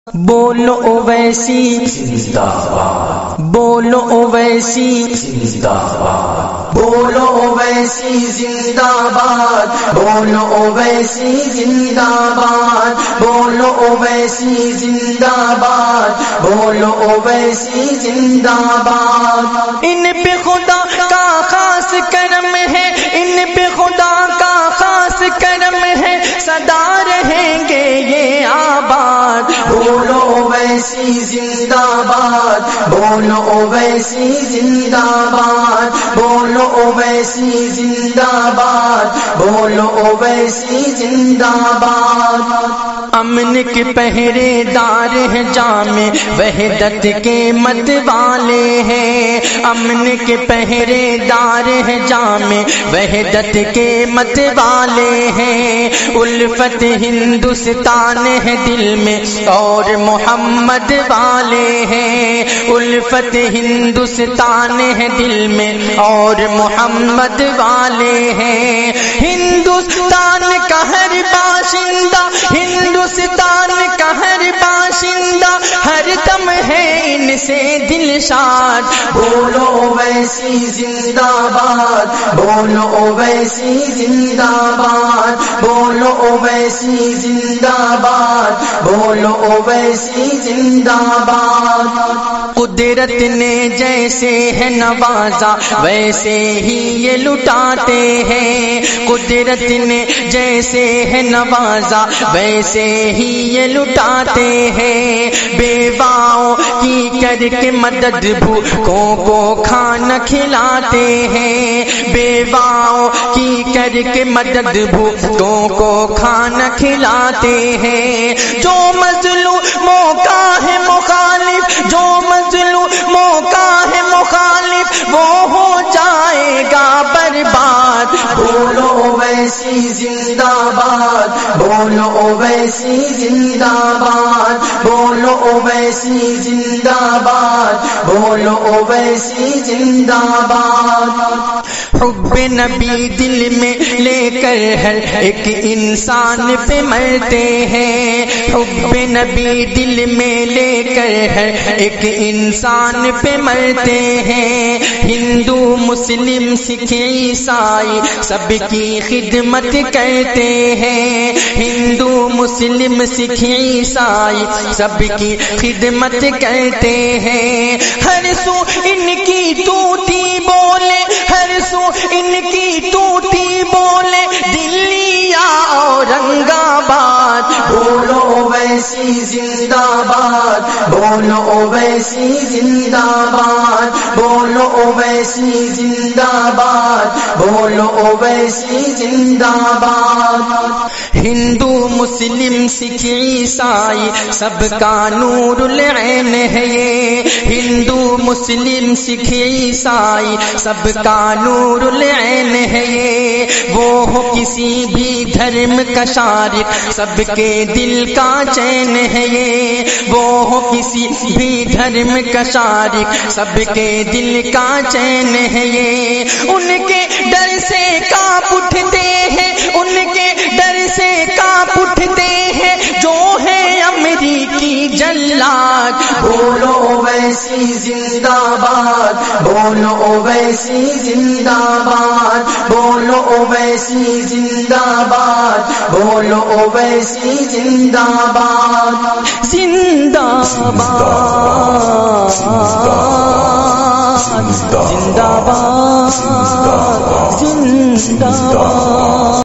بولو اویسی زندہ باد، بولو اویسی زندہ باد، بولو اویسی زندہ باد، بولو اویسی زندہ باد، بولو اویسی زندہ باد، بولو اویسی زندہ باد۔ ان پہ خدا کا خاص کرم ہے، ان پہ خدا کا خاص کرم ہے، سدا رہیں گے یہ آباد۔ بولو اویسی زندہ باد، بولو اویسی زندہ باد، بولو اویسی زندہ باد، بولو اویسی زندہ باد۔ امن کے پہرے دار ہیں، جامع وحدت کے مت والے ہیں، امن کے پہرے دار ہیں، جامع وحدت کے مت والے ہیں، الفت ہندوستان ہے دل میں اور محمد والے ہیں، الفت ہندوستان ہے دل میں اور محمد والے ہیں، ہندوستان کا ہر باشندہ، ہندوستان کا ہر باشندہ ہر دم ہے ان سے دل شاد۔ بولو اویسی زندہ باد، بولو اویسی زندہ باد، بولو اویسی زندہ باد، بولو اویسی زندہ باد۔ قدرت نے جیسے ہے نوازا ویسے ہی یہ لٹاتے ہیں، قدرت نے جیسے ہے نوازا ویسے ہی یہ لٹاتے ہیں، بیواؤں کی کر کے مدد بھوکوں کو کھانا کھلاتے ہیں، بیواؤں کی کر کے مدد بھوکوں کو کھانا کھلاتے ہیں، جو مظلوموں کا ہے مخالف، جو مظلوموں کا ہے مخالف وہ ہو جائے گا برباد۔ بولو اویسی زندہ باد، بولو اویسی زندہ باد، بولو اویسی زندہ باد، بولو اویسی زندہ باد۔ حب نبی دل میں لے کر ہر ایک انسان پہ مرتے ہیں، حب نبی دل میں لے کر ہر ایک انسان پہ مرتے ہیں، ہندو مسلم سکھ عیسائی سب کی خدمت کرتے ہیں، ہندو مسلم سکھ عیسائی سب کی خدمت کرتے ہیں، ہر سو ان کی ٹوٹی بولے، ہر سو ان کی ٹوٹی بولے دلی یا اورنگ آباد۔ بولو اویسی زندہ باد، بولو اویسی زندہ باد، بولو اویسی زندہ باد، بولو اویسی زندہ باد۔ ہندو مسلم سکھ عیسائی سب کا نور العین ہے یہ، ہندو مسلم سکھ عیسائی سب کا نور العین ہے یہ، وہ ہو کسی بھی دھرم کا شارق سب کے دل کا چین ہے یہ، وہ ہو کسی بھی دھرم کا شارق سب کے دل کا چین ہے یہ، ان کے ڈر سے کانپ اٹھتے ہیں، ان کے ڈر سے کانپ اٹھتے ہیں جو ہے امریکی جلاد۔ بولو اویسی زندہ باد، بولو اویسی زندہ باد، بولو اویسی زندہ باد، بولو اویسی زندہ باد۔ زندہ باد، زندہ باد، زندہ باد۔